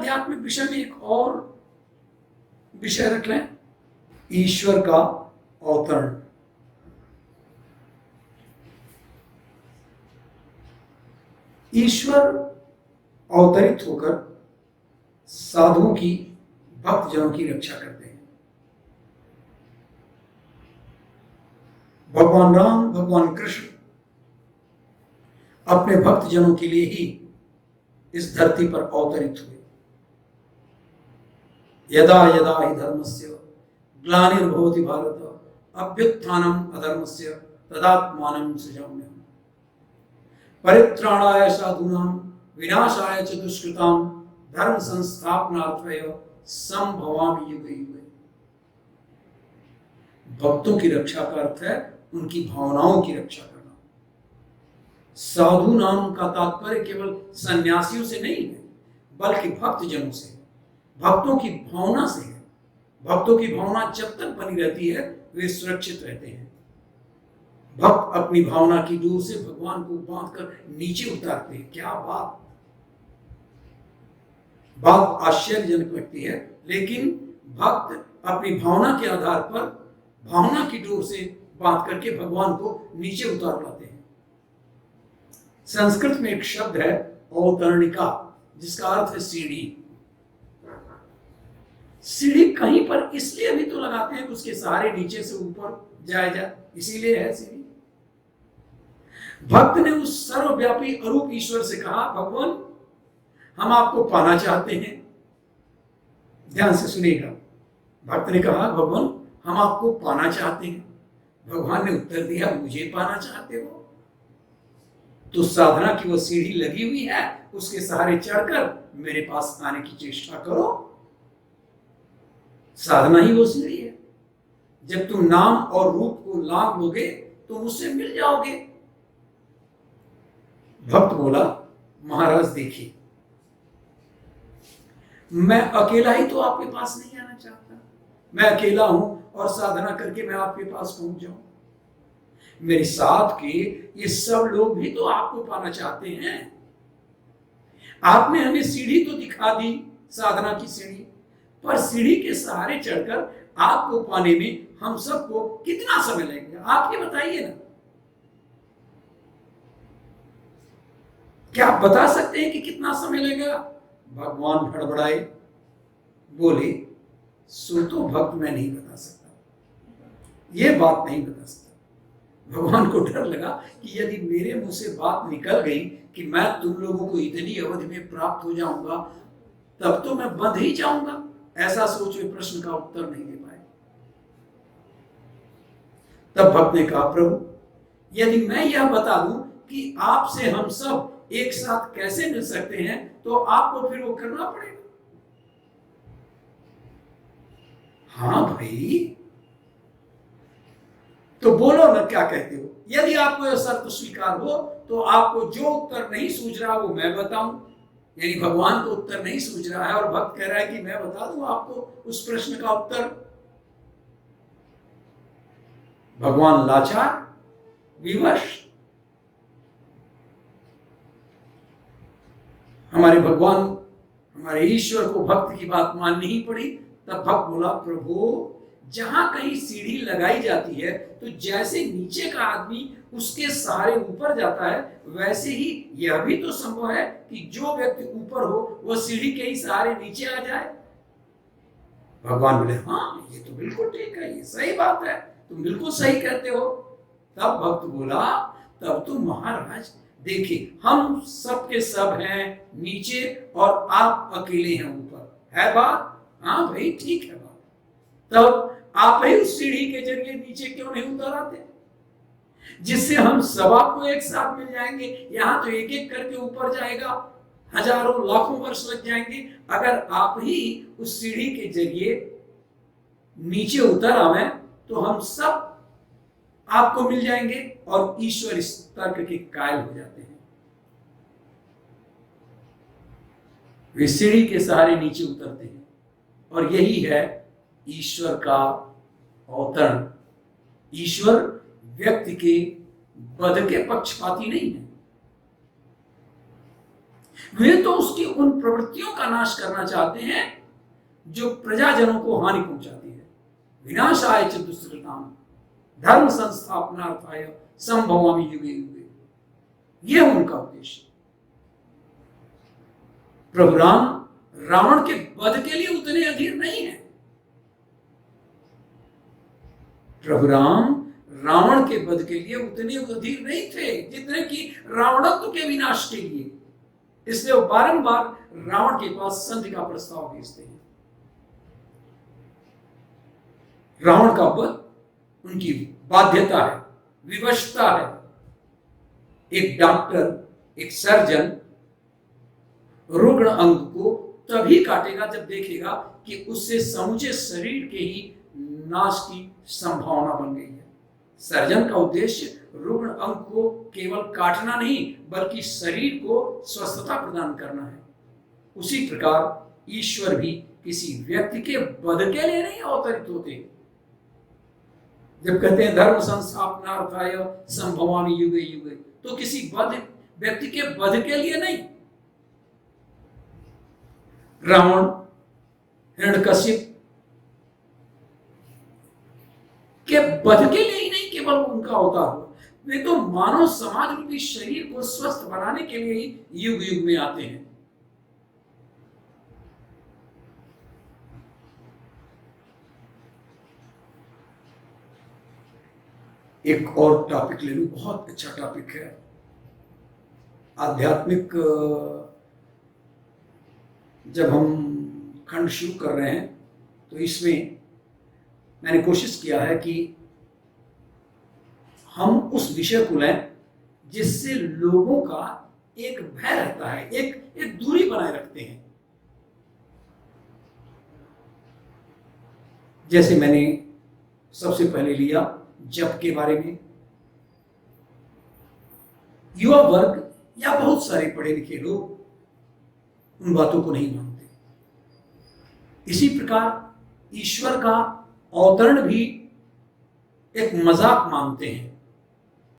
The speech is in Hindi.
आध्यात्मिक विषय में एक और विषय रख लें, ईश्वर का अवतरण। ईश्वर अवतरित होकर साधुओं की, भक्तजनों की रक्षा करते हैं। भगवान राम, भगवान कृष्ण अपने भक्तजनों के लिए ही इस धरती पर अवतरित हुए। यदा यदा हि धर्मस्य ग्लानिर्भवति भारत अभ्युत्थानम् अधर्मस्य तदात्मानं सृजाम्यहम् परित्राणाय साधूनां विनाशाय च दुष्कृतां धर्म संस्थापनार्थाय संभवामि युगे युगे। भक्तों की रक्षा का अर्थ है उनकी भावनाओं की रक्षा करना। साधु नाम का तात्पर्य केवल सन्यासियों से नहीं है, बल्कि भक्तजनों से, भक्तों की भावना से है। भक्तों की भावना जब तक बनी रहती है वे सुरक्षित रहते हैं। भक्त अपनी भावना की डोर से भगवान को बांधकर नीचे उतारते हैं। क्या बात आश्चर्यजनक लगती है, लेकिन भक्त अपनी भावना के आधार पर भावना की डोर से बांध करके भगवान को नीचे उतार लाते हैं। संस्कृत में एक शब्द है अवतरणिका, जिसका अर्थ है सीढ़ी। सीढ़ी कहीं पर इसलिए भी तो लगाते हैं कि उसके सहारे नीचे से ऊपर जाया जाए, इसीलिए है सीढ़ी। भक्त ने उस सर्वव्यापी अरूप ईश्वर से कहा, भगवान हम आपको पाना चाहते हैं। ध्यान से सुनिएगा। भक्त ने कहा, भगवान हम आपको पाना चाहते हैं। भगवान ने उत्तर दिया, मुझे पाना चाहते हो तो साधना की वो सीढ़ी लगी हुई है, उसके सहारे चढ़कर मेरे पास आने की चेष्टा करो। साधना ही वो सीढ़ी है। जब तुम नाम और रूप को लाभ लोगे तो मुझसे मिल जाओगे। भक्त बोला, महाराज देखिए, मैं अकेला ही तो आपके पास नहीं आना चाहता। मैं अकेला हूं और साधना करके मैं आपके पास पहुंच जाऊं। मेरे साथ के ये सब लोग भी तो आपको पाना चाहते हैं। आपने हमें सीढ़ी तो दिखा दी, साधना की सीढ़ी, पर सीढ़ी के सहारे चढ़कर आपको पाने में हम सबको कितना समय लगेगा, आप ये बताइए ना। क्या आप बता सकते हैं कि कितना समय लगेगा? भगवान हड़बड़ाए, बोले, सो तो भक्त मैं नहीं बता सकता, ये बात नहीं बता सकता। भगवान को डर लगा कि यदि मेरे मुंह से बात निकल गई कि मैं तुम लोगों को इतनी अवधि में प्राप्त हो जाऊंगा, तब तो मैं बंध ही जाऊंगा। ऐसा सोच वे प्रश्न का उत्तर नहीं दे पाए। तब भक्त ने कहा, प्रभु यदि मैं यह बता दूं कि आपसे हम सब एक साथ कैसे मिल सकते हैं तो आपको फिर वो करना पड़ेगा। हाँ भाई, तो बोलो ना, क्या कहते हो? यदि आपको यह शर्त स्वीकार हो तो आपको जो उत्तर नहीं सूझ रहा वो मैं बताऊं। यानी भगवान को उत्तर नहीं सूझ रहा है और भक्त कह रहा है कि मैं बता दूं आपको उस प्रश्न का उत्तर। भगवान लाचार, विवश। हमारे भगवान, हमारे ईश्वर को भक्त की बात माननी ही पड़ी। तब भक्त बोला, प्रभु जहां कहीं सीढ़ी लगाई जाती है तो जैसे नीचे का आदमी उसके सहारे ऊपर जाता है, वैसे ही यह भी तो संभव है कि जो व्यक्ति ऊपर हो वह सीढ़ी के ही सहारे नीचे आ जाए। भगवान बोले, हाँ ये तो बिल्कुल ठीक है, ये सही बात है, तुम बिल्कुल सही कहते हो। तब भक्त बोला, तब तो महाराज देखिए, हम सब के सब हैं नीचे और आप अकेले हैं ऊपर, है बात? हाँ भाई ठीक है बात। तब आप ही उस सीढ़ी के जरिए नीचे क्यों नहीं उतर आते, जिससे हम सब आपको एक साथ मिल जाएंगे। यहां तो एक एक करके ऊपर जाएगा, हजारों लाखों वर्ष लग जाएंगे। अगर आप ही उस सीढ़ी के जरिए नीचे उतर आवे तो हम सब आपको मिल जाएंगे। और ईश्वर इस तर्क के कायल हो जाते हैं। वे सीढ़ी के सहारे नीचे उतरते हैं और यही है ईश्वर का अवतरण। ईश्वर व्यक्ति के बध के पक्षपाती नहीं है। वे तो उसकी उन प्रवृत्तियों का नाश करना चाहते हैं जो प्रजाजनों को हानि पहुंचाती है। विनाशाय च दुष्कृताम धर्म संस्थापनार्थाय संभवामि युगे युगे, ये उनका उद्देश्य। प्रभु राम रावण के वध के लिए उतने अधीर नहीं है। प्रभु राम रावण के वध के लिए उतने अधीर नहीं थे जितने कि रावणत्व के विनाश के लिए। इसलिए वो बारंबार रावण के पास संधि का प्रस्ताव भेजते हैं। रावण का वध उनकी बाध्यता है, विवशता है। एक डॉक्टर, एक सर्जन रुग्ण अंग को तभी काटेगा जब देखेगा कि उससे समूचे शरीर के ही नाश की संभावना बन गई है। सर्जन का उद्देश्य रुग्ण अंग को केवल काटना नहीं बल्कि शरीर को स्वस्थता प्रदान करना है। उसी प्रकार ईश्वर भी किसी व्यक्ति के वध के लिए नहीं अवतरित होते। जब कहते हैं धर्म संस्थापनार्थाय संभवामि युगे युगे, तो किसी व्यक्ति के वध के लिए नहीं। रावण, हिरण्यकशिप के वध के लिए ही नहीं केवल उनका अवतार हुआ, वे तो मानव समाज रूपी शरीर को स्वस्थ बनाने के लिए ही युग युग में आते हैं। एक और टॉपिक ले लूं, बहुत अच्छा टॉपिक है। आध्यात्मिक जब हम खंड शुरू कर रहे हैं तो इसमें मैंने कोशिश किया है कि हम उस विषय को लें जिससे लोगों का एक भय रहता है, एक दूरी बनाए रखते हैं। जैसे मैंने सबसे पहले लिया जप के बारे में। युवा वर्ग या बहुत सारे पढ़े लिखे लोग उन बातों को नहीं मानते। इसी प्रकार ईश्वर का अवतरण भी एक मजाक मानते हैं।